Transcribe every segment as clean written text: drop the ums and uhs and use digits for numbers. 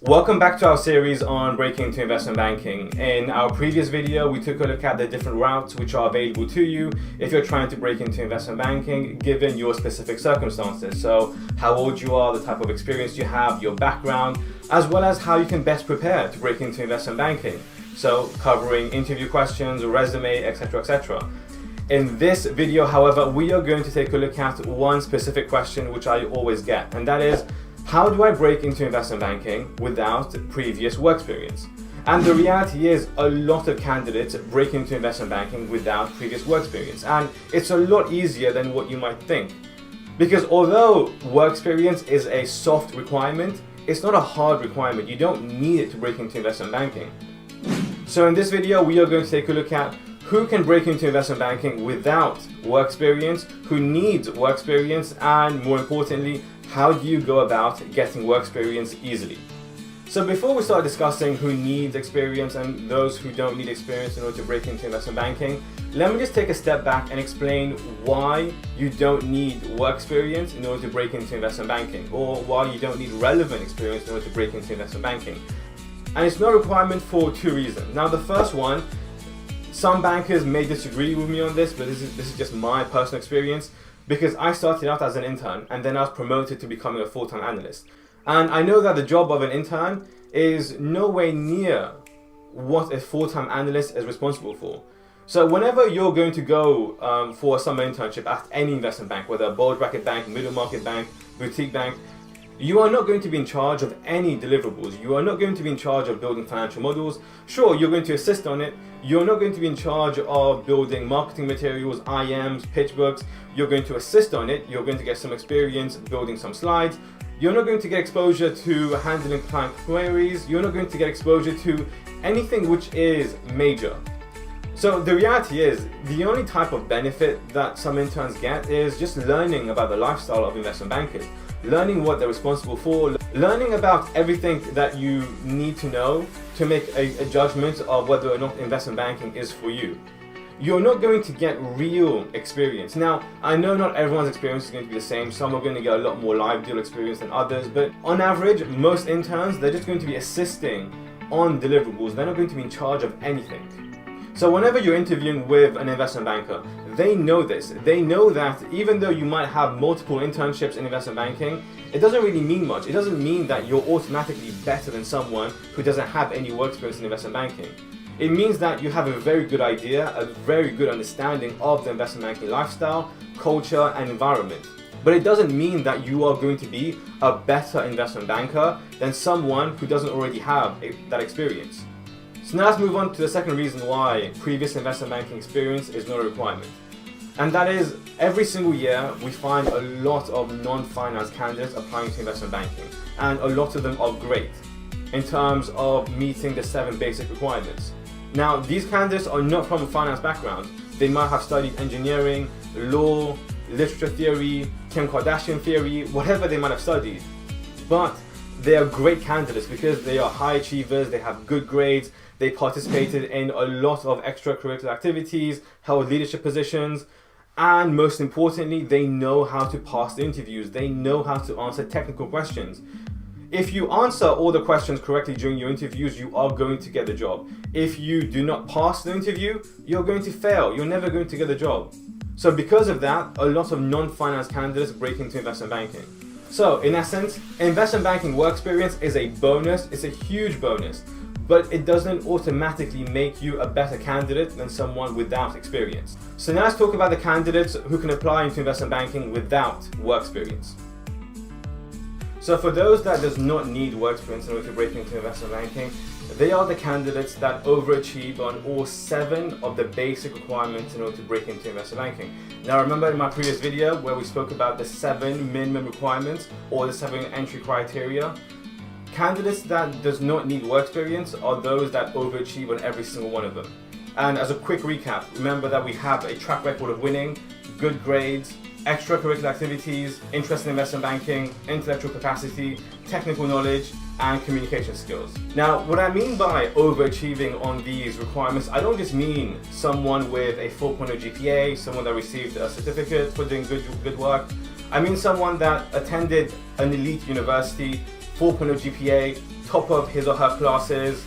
Welcome back to our series on breaking into investment banking. In our previous video, we took a look at the different routes which are available to you if you're trying to break into investment banking given your specific circumstances. So how old you are, the type of experience you have, your background, as well as how you can best prepare to break into investment banking. So covering interview questions, resume, etc., etc. In this video, however, we are going to take a look at one specific question which I always get, and that is, how do I break into investment banking without previous work experience? And the reality is a lot of candidates break into investment banking without previous work experience, and it's a lot easier than what you might think. Because although work experience is a soft requirement, it's not a hard requirement. You don't need it to break into investment banking. So in this video, we are going to take a look at who can break into investment banking without work experience, who needs work experience, and more importantly, how do you go about getting work experience easily? So before we start discussing who needs experience and those who don't need experience in order to break into investment banking, let me just take a step back and explain why you don't need work experience in order to break into investment banking, or why you don't need relevant experience in order to break into investment banking. And it's no requirement for two reasons. Now the first one, some bankers may disagree with me on this, but this is just my personal experience. Because I started out as an intern and then I was promoted to becoming a full-time analyst. And I know that the job of an intern is nowhere near what a full-time analyst is responsible for. So whenever you're going to go for a summer internship at any investment bank, whether a bulge bracket bank, middle market bank, boutique bank, you are not going to be in charge of any deliverables. You are not going to be in charge of building financial models. Sure, you're going to assist on it. You're not going to be in charge of building marketing materials, IMs, pitch books. You're going to assist on it. You're going to get some experience building some slides. You're not going to get exposure to handling client queries. You're not going to get exposure to anything which is major. So the reality is, the only type of benefit that some interns get is just learning about the lifestyle of investment bankers. Learning what they're responsible for, learning about everything that you need to know to make a judgment of whether or not investment banking is for you. You're not going to get real experience. Now, I know not everyone's experience is going to be the same. Some are going to get a lot more live deal experience than others, but on average, most interns, they're just going to be assisting on deliverables. They're not going to be in charge of anything. So whenever you're interviewing with an investment banker, they know this. They know that even though you might have multiple internships in investment banking, it doesn't really mean much. It doesn't mean that you're automatically better than someone who doesn't have any work experience in investment banking. It means that you have a very good idea, a very good understanding of the investment banking lifestyle, culture, and environment. But it doesn't mean that you are going to be a better investment banker than someone who doesn't already have that experience. So now let's move on to the second reason why previous investment banking experience is not a requirement. And that is, every single year we find a lot of non-finance candidates applying to investment banking. And a lot of them are great in terms of meeting the 7 basic requirements. Now, these candidates are not from a finance background. They might have studied engineering, law, literature theory, Kim Kardashian theory, whatever they might have studied. But they are great candidates because they are high achievers, they have good grades, they participated in a lot of extracurricular activities, held leadership positions, and most importantly, they know how to pass the interviews. They know how to answer technical questions. If you answer all the questions correctly during your interviews, you are going to get the job. If you do not pass the interview, you're going to fail. You're never going to get the job. So because of that, a lot of non-finance candidates break into investment banking. So in essence, investment banking work experience is a bonus. It's a huge bonus. But it doesn't automatically make you a better candidate than someone without experience. So now let's talk about the candidates who can apply into investment banking without work experience. So for those that does not need work experience in order to break into investment banking, they are the candidates that overachieve on all 7 of the basic requirements in order to break into investment banking. Now remember in my previous video where we spoke about the 7 minimum requirements or the 7 entry criteria? Candidates that does not need work experience are those that overachieve on every single one of them. And as a quick recap, remember that we have a track record of winning, good grades, extracurricular activities, interest in investment banking, intellectual capacity, technical knowledge, and communication skills. Now, what I mean by overachieving on these requirements, I don't just mean someone with a 4.0 GPA, someone that received a certificate for doing good work. I mean someone that attended an elite university, 4.0 GPA, top up his or her classes,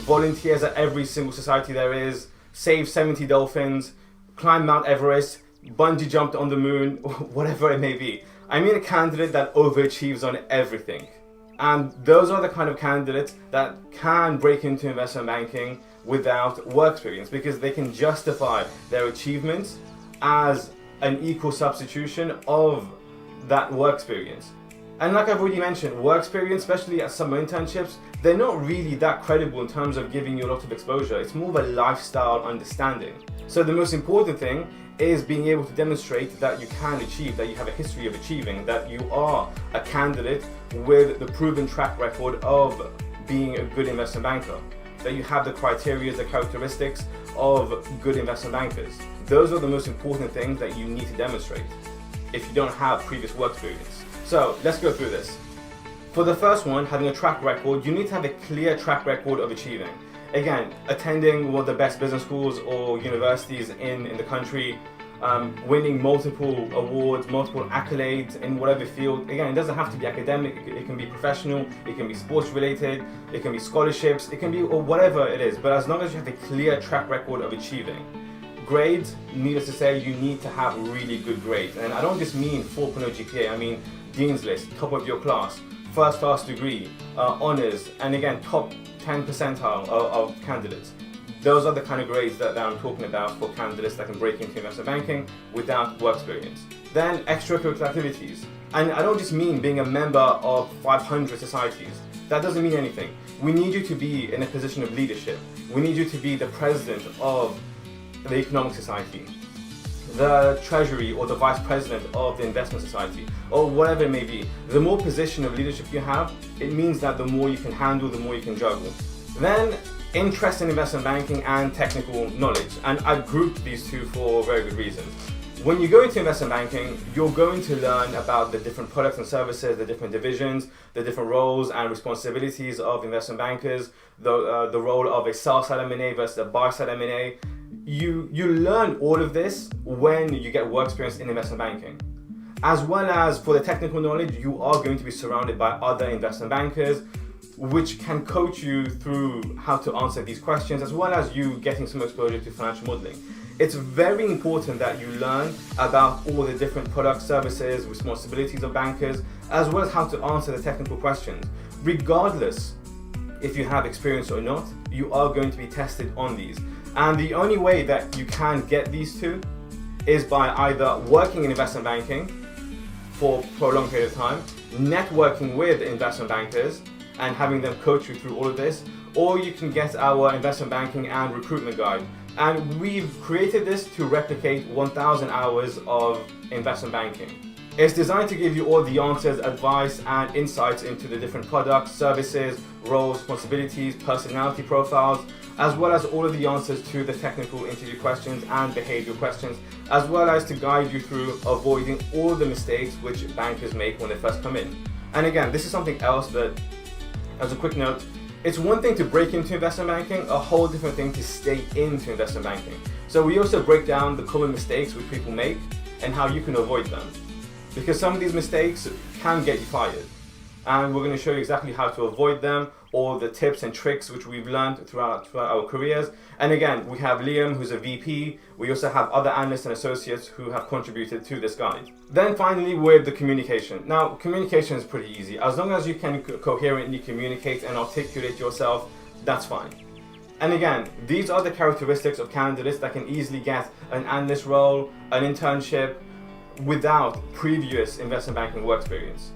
volunteers at every single society there is, saved 70 dolphins, climbed Mount Everest, bungee jumped on the moon, whatever it may be. I mean a candidate that overachieves on everything. And those are the kind of candidates that can break into investment banking without work experience, because they can justify their achievements as an equal substitution of that work experience. And like I've already mentioned, work experience, especially at summer internships, they're not really that credible in terms of giving you a lot of exposure. It's more of a lifestyle understanding. So the most important thing is being able to demonstrate that you can achieve, that you have a history of achieving, that you are a candidate with the proven track record of being a good investment banker, that you have the criteria, the characteristics of good investment bankers. Those are the most important things that you need to demonstrate if you don't have previous work experience. So let's go through this. For the first one, having a track record, you need to have a clear track record of achieving. Again, attending one of the best business schools or universities in the country, winning multiple awards, multiple accolades in whatever field. Again, it doesn't have to be academic, it can be professional, it can be sports related, it can be scholarships, it can be or whatever it is, but as long as you have a clear track record of achieving. Grades, needless to say, you need to have really good grades. And I don't just mean 4.0 GPA, I mean Dean's List, top of your class, first class degree, honours, and again, top 10 percentile of candidates. Those are the kind of grades that I'm talking about for candidates that can break into investment banking without work experience. Then extracurricular activities. And I don't just mean being a member of 500 societies. That doesn't mean anything. We need you to be in a position of leadership. We need you to be the president of the Economic Society, the Treasury or the Vice President of the Investment Society, or whatever it may be. The more position of leadership you have, it means that the more you can handle, the more you can juggle. Then interest in investment banking and technical knowledge, and I've grouped these two for very good reasons. When you go into investment banking, you're going to learn about the different products and services, the different divisions, the different roles and responsibilities of investment bankers, the role of a sell-side M&A versus a buy-side M&A. You learn all of this when you get work experience in investment banking. As well as for the technical knowledge, you are going to be surrounded by other investment bankers which can coach you through how to answer these questions, as well as you getting some exposure to financial modeling. It's very important that you learn about all the different products, services, responsibilities of bankers, as well as how to answer the technical questions. Regardless if you have experience or not, you are going to be tested on these. And the only way that you can get these two is by either working in investment banking for a prolonged period of time, networking with investment bankers and having them coach you through all of this, or you can get our investment banking and recruitment guide. And we've created this to replicate 1,000 hours of investment banking. It's designed to give you all the answers, advice, and insights into the different products, services, roles, responsibilities, personality profiles, as well as all of the answers to the technical interview questions and behavioral questions, as well as to guide you through avoiding all the mistakes which bankers make when they first come in. And again, this is something else that, as a quick note, it's one thing to break into investment banking, a whole different thing to stay into investment banking. So we also break down the common mistakes which people make and how you can avoid them. Because some of these mistakes can get you fired. And we're going to show you exactly how to avoid them, all the tips and tricks which we've learned throughout our careers. And again, we have Liam, who's a VP. We also have other analysts and associates who have contributed to this guide. Then finally, with the communication. Now, communication is pretty easy. As long as you can coherently communicate and articulate yourself, that's fine. And again, these are the characteristics of candidates that can easily get an analyst role, an internship, without previous investment banking work experience.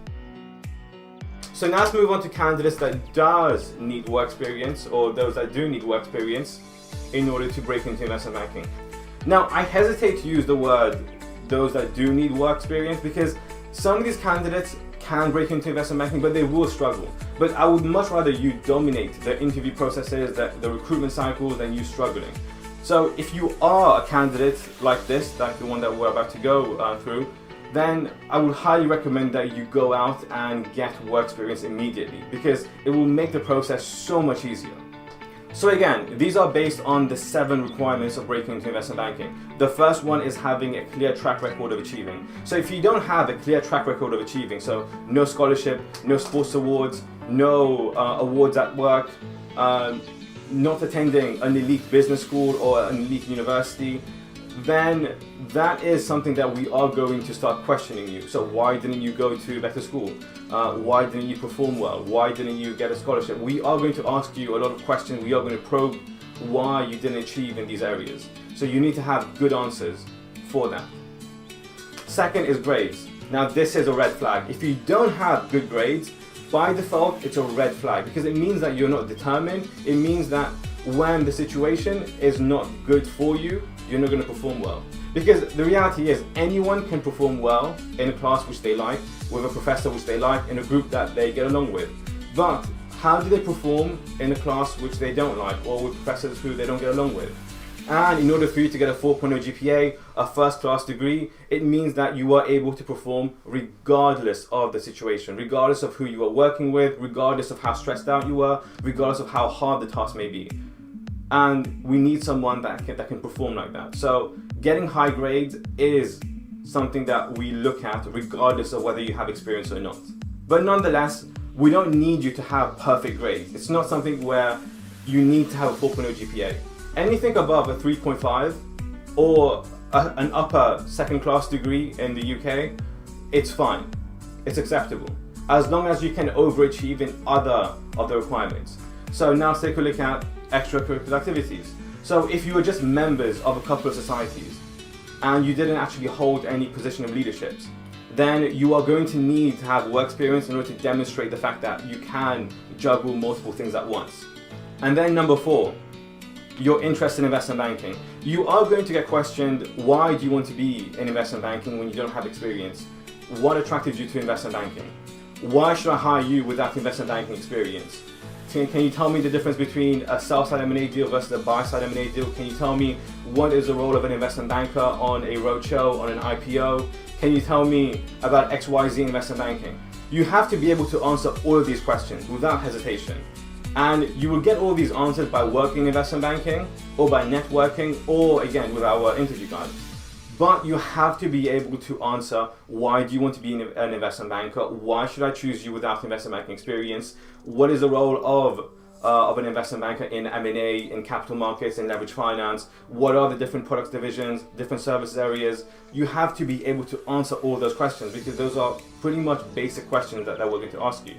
So now let's move on to candidates that does need work experience, or those that do need work experience in order to break into investment banking. Now, I hesitate to use the word those that do need work experience because some of these candidates can break into investment banking, but they will struggle. But I would much rather you dominate the interview processes, the recruitment cycles, than you struggling. So if you are a candidate like this, like the one that we're about to go through, then I would highly recommend that you go out and get work experience immediately because it will make the process so much easier. So again, these are based on the 7 requirements of breaking into investment banking. The first one is having a clear track record of achieving. So if you don't have a clear track record of achieving, so no scholarship, no sports awards, no awards at work, not attending an elite business school or an elite university, then that is something that we are going to start questioning you. So why didn't you go to better school? Why didn't you perform well? Why didn't you get a scholarship? We are going to ask you a lot of questions. We are going to probe why you didn't achieve in these areas. So you need to have good answers for that. Second is grades. Now this is a red flag. If you don't have good grades, by default, it's a red flag because it means that you're not determined. It means that when the situation is not good for you, you're not going to perform well. Because the reality is anyone can perform well in a class which they like, with a professor which they like, in a group that they get along with. But how do they perform in a class which they don't like or with professors who they don't get along with? And in order for you to get a 4.0 GPA, a first class degree, it means that you are able to perform regardless of the situation, regardless of who you are working with, regardless of how stressed out you are, regardless of how hard the task may be. And we need someone that can perform like that. So getting high grades is something that we look at regardless of whether you have experience or not. But nonetheless, we don't need you to have perfect grades. It's not something where you need to have a 4.0 GPA. Anything above a 3.5 or an upper second class degree in the UK, it's fine. It's acceptable. As long as you can overachieve in other of the requirements. So now let's take a look at extracurricular activities. So if you were just members of a couple of societies and you didn't actually hold any position of leadership, then you are going to need to have work experience in order to demonstrate the fact that you can juggle multiple things at once. And then number 4, your interest in investment banking. You are going to get questioned, why do you want to be in investment banking when you don't have experience? What attracted you to investment banking? Why should I hire you without investment banking experience? Can you tell me the difference between a sell-side M&A deal versus a buy-side M&A deal? Can you tell me what is the role of an investment banker on a roadshow, on an IPO? Can you tell me about XYZ investment banking? You have to be able to answer all of these questions without hesitation. And you will get all these answers by working in investment banking or by networking or again with our interview guide. But you have to be able to answer, why do you want to be an investment banker? Why should I choose you without investment banking experience? What is the role of an investment banker in M&A, in capital markets, in leverage finance? What are the different products divisions, different service areas? You have to be able to answer all those questions because those are pretty much basic questions that we're going to ask you.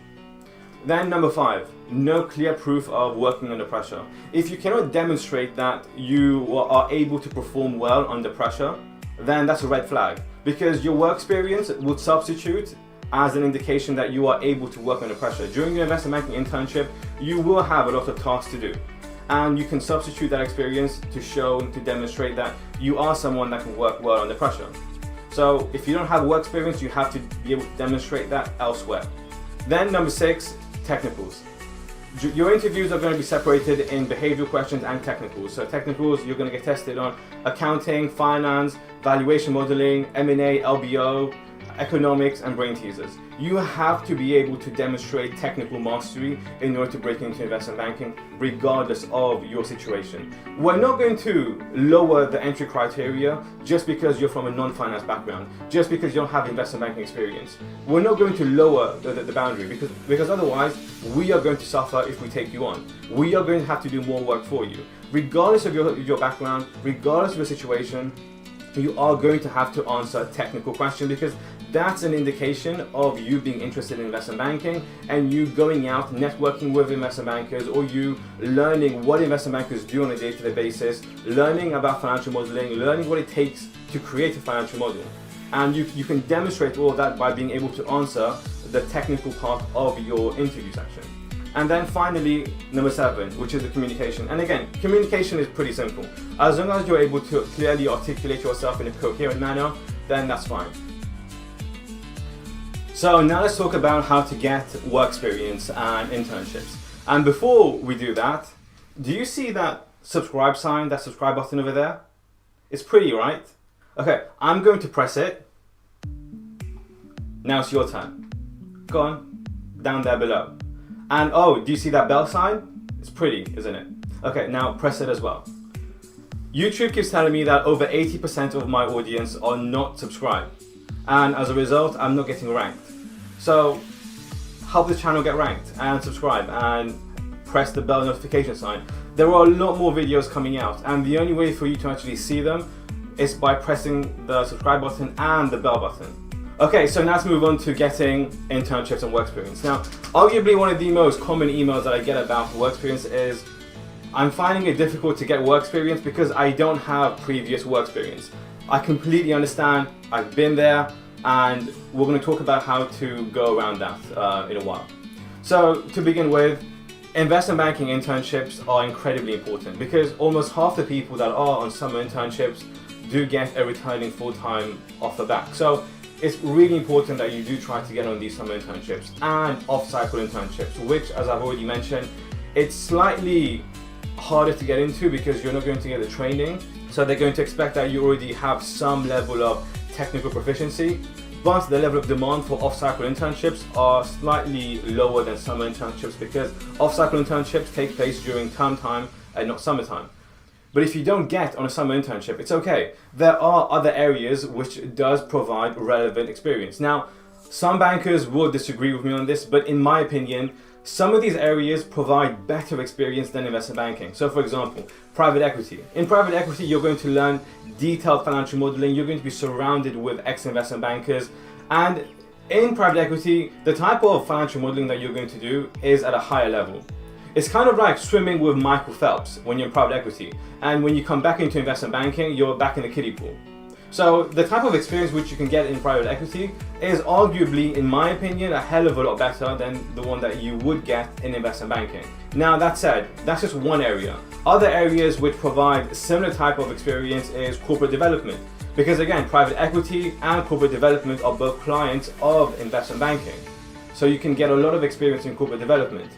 Then number 5, no clear proof of working under pressure. If you cannot demonstrate that you are able to perform well under pressure, then that's a red flag because your work experience would substitute as an indication that you are able to work under pressure. During your investment banking internship, you will have a lot of tasks to do. And you can substitute that experience to show, to demonstrate that you are someone that can work well under pressure. So if you don't have work experience, you have to be able to demonstrate that elsewhere. Then number 6, technicals. Your interviews are going to be separated in behavioral questions and technicals. So technicals, you're going to get tested on accounting, finance, valuation modeling, M&A, LBO, economics, and brain teasers. You have to be able to demonstrate technical mastery in order to break into investment banking, regardless of your situation. We're not going to lower the entry criteria just because you're from a non-finance background, just because you don't have investment banking experience. We're not going to lower the boundary because otherwise we are going to suffer if we take you on. We are going to have to do more work for you. Regardless of your background, regardless of your situation, you are going to have to answer technical questions because that's an indication of you being interested in investment banking and you going out networking with investment bankers, or you learning what investment bankers do on a day-to-day basis, learning about financial modeling, learning what it takes to create a financial model. And you can demonstrate all of that by being able to answer the technical part of your interview section. And then finally, number 7, which is the communication. And again, communication is pretty simple. As long as you're able to clearly articulate yourself in a coherent manner, then that's fine. So now let's talk about how to get work experience and internships. And before we do that, do you see that subscribe sign, that subscribe button over there? It's pretty, right? Okay, I'm going to press it. Now it's your turn. Go on, down there below. And oh, do you see that bell sign? It's pretty, isn't it? Okay, now press it as well. YouTube keeps telling me that over 80% of my audience are not subscribed, and as a result, I'm not getting ranked. So help the channel get ranked and subscribe and press the bell notification sign. There are a lot more videos coming out, and the only way for you to actually see them is by pressing the subscribe button and the bell button. Okay, so now let's move on to getting internships and work experience. Now, arguably one of the most common emails that I get about work experience is, I'm finding it difficult to get work experience because I don't have previous work experience. I completely understand, I've been there, and we're going to talk about how to go around that in a while. So to begin with, investment banking internships are incredibly important because almost half the people that are on summer internships do get a returning full-time off the back. So it's really important that you do try to get on these summer internships and off-cycle internships, which, as I've already mentioned, it's slightly harder to get into because you're not going to get the training. So they're going to expect that you already have some level of technical proficiency, but the level of demand for off-cycle internships are slightly lower than summer internships because off-cycle internships take place during term time and not summertime. But if you don't get on a summer internship, it's okay. There are other areas which does provide relevant experience. Now, some bankers will disagree with me on this, but in my opinion, some of these areas provide better experience than investment banking. So for example, private equity. In private equity, you're going to learn detailed financial modeling. You're going to be surrounded with ex-investment bankers. And in private equity, the type of financial modeling that you're going to do is at a higher level. It's kind of like swimming with Michael Phelps when you're in private equity. And when you come back into investment banking, you're back in the kiddie pool. So the type of experience which you can get in private equity is arguably, in my opinion, a hell of a lot better than the one that you would get in investment banking. Now that said, that's just one area. Other areas which provide similar type of experience is corporate development. Because again, private equity and corporate development are both clients of investment banking. So you can get a lot of experience in corporate development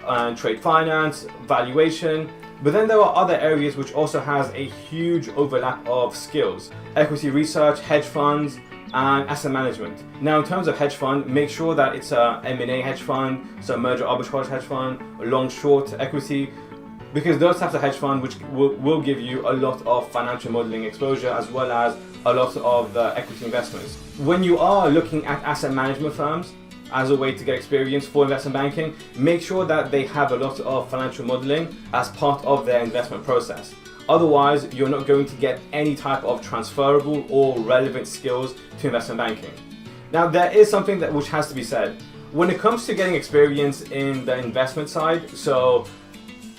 and trade finance, valuation. But then there are other areas which also has a huge overlap of skills. Equity research, hedge funds, and asset management. Now in terms of hedge fund, make sure that it's a M&A hedge fund, so merger arbitrage hedge fund, long short equity, because those types of hedge fund which will give you a lot of financial modeling exposure as well as a lot of the equity investments. When you are looking at asset management firms, as a way to get experience for investment banking, make sure that they have a lot of financial modeling as part of their investment process. Otherwise, you're not going to get any type of transferable or relevant skills to investment banking. Now, there is something which has to be said. When it comes to getting experience in the investment side, so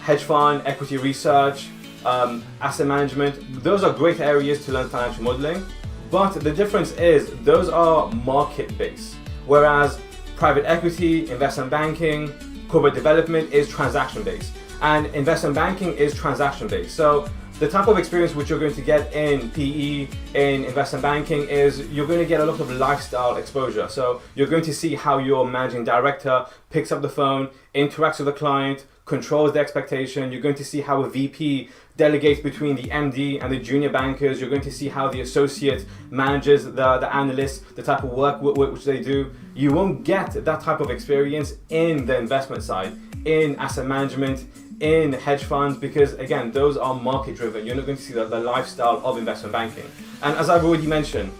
hedge fund, equity research, asset management, those are great areas to learn financial modeling. But the difference is those are market-based, whereas private equity, investment banking, corporate development is transaction-based, and investment banking is transaction-based. So the type of experience which you're going to get in PE, in investment banking, is you're going to get a lot of lifestyle exposure. So you're going to see how your managing director picks up the phone, interacts with the client, controls the expectation. You're going to see how a VP delegates between the MD and the junior bankers. You're going to see how the associate manages the analysts, the type of work which they do. You won't get that type of experience in the investment side, in asset management, in hedge funds, because again, those are market driven. You're not going to see the lifestyle of investment banking. And as I've already mentioned,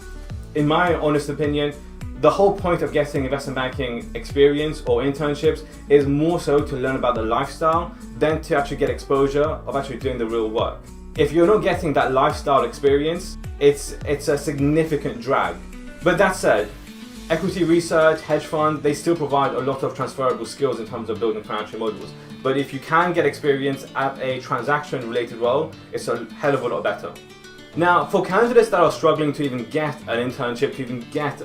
in my honest opinion, the whole point of getting investment banking experience or internships is more so to learn about the lifestyle than to actually get exposure of actually doing the real work. If you're not getting that lifestyle experience, it's a significant drag. But that said, equity research, hedge fund, they still provide a lot of transferable skills in terms of building financial models. But if you can get experience at a transaction related role, it's a hell of a lot better. Now, for candidates that are struggling to even get an internship, to even get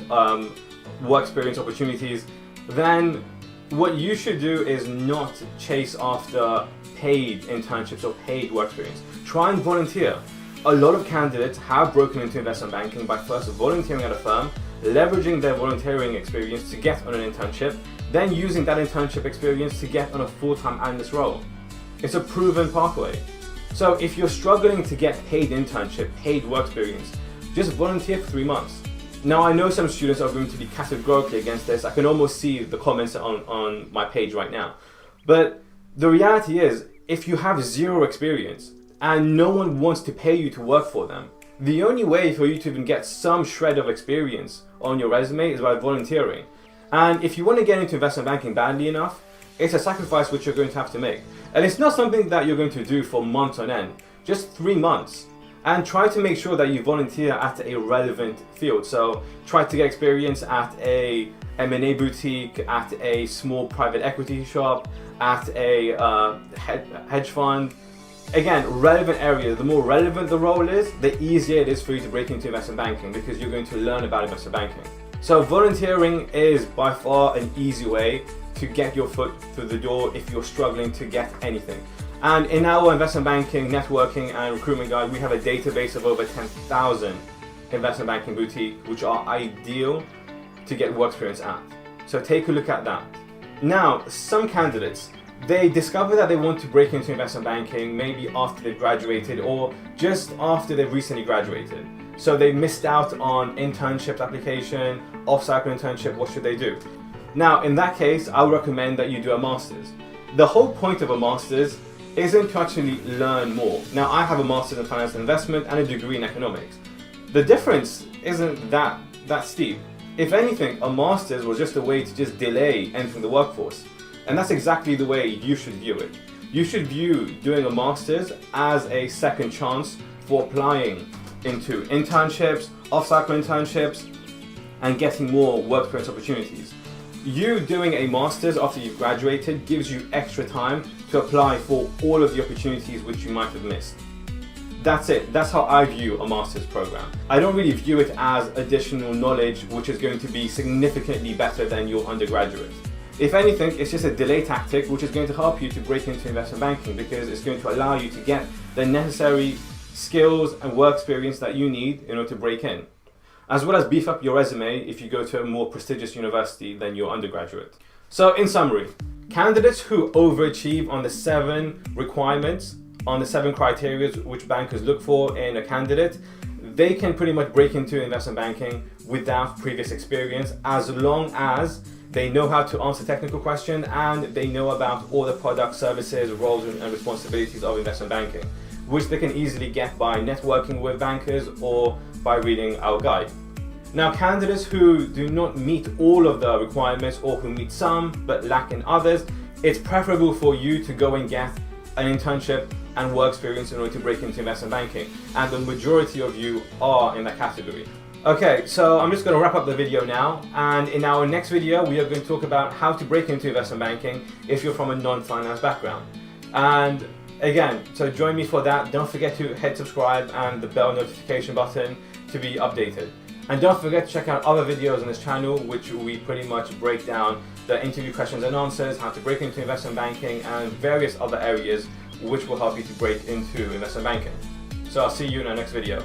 work experience opportunities, then what you should do is not chase after paid internships or paid work experience. Try and volunteer. A lot of candidates have broken into investment banking by first volunteering at a firm, leveraging their volunteering experience to get on an internship, then using that internship experience to get on a full-time analyst role. It's a proven pathway. So if you're struggling to get paid internship, paid work experience, just volunteer for 3 months. Now I know some students are going to be categorically against this. I can almost see the comments on my page right now. But The reality is, if you have zero experience and no one wants to pay you to work for them, the only way for you to even get some shred of experience on your resume is by volunteering. And if you want to get into investment banking badly enough, it's a sacrifice which you're going to have to make. And it's not something that you're going to do for months on end, just 3 months. And try to make sure that you volunteer at a relevant field. So try to get experience at a M&A boutique, at a small private equity shop, at a hedge fund. Again, relevant area. The more relevant the role is, the easier it is for you to break into investment banking, because you're going to learn about investment banking. So volunteering is by far an easy way to get your foot through the door if you're struggling to get anything. And in our investment banking, networking and recruitment guide, we have a database of over 10,000 investment banking boutiques, which are ideal to get work experience at. So take a look at that. Now, some candidates, they discover that they want to break into investment banking maybe after they've graduated or just after they've recently graduated. So they missed out on internship application, off-cycle internship. What should they do? Now, in that case, I would recommend that you do a master's. The whole point of a master's isn't to actually learn more. Now, I have a master's in finance and investment and a degree in economics. The difference isn't that steep. If anything, a master's was just a way to just delay entering the workforce. And that's exactly the way you should view it. You should view doing a master's as a second chance for applying into internships, off-cycle internships, and getting more work experience opportunities. You doing a master's after you've graduated gives you extra time to apply for all of the opportunities which you might have missed. That's it. That's how I view a master's program. I don't really view it as additional knowledge which is going to be significantly better than your undergraduate. If anything, it's just a delay tactic which is going to help you to break into investment banking, because it's going to allow you to get the necessary skills and work experience that you need in order to break in, as well as beef up your resume if you go to a more prestigious university than your undergraduate. So in summary, candidates who overachieve on the 7 requirements, on the 7 criteria which bankers look for in a candidate, they can pretty much break into investment banking without previous experience, as long as they know how to answer technical questions and they know about all the products, services, roles and responsibilities of investment banking, which they can easily get by networking with bankers or by reading our guide. Now, candidates who do not meet all of the requirements or who meet some but lack in others, it's preferable for you to go and get an internship and work experience in order to break into investment banking, and the majority of you are in that category. Okay, so I'm just going to wrap up the video now, and in our next video we are going to talk about how to break into investment banking if you're from a non-finance background. And again, so join me for that. Don't forget to hit subscribe and the bell notification button to be updated. And don't forget to check out other videos on this channel, which we pretty much break down the interview questions and answers, how to break into investment banking, and various other areas which will help you to break into investment banking. So I'll see you in our next video.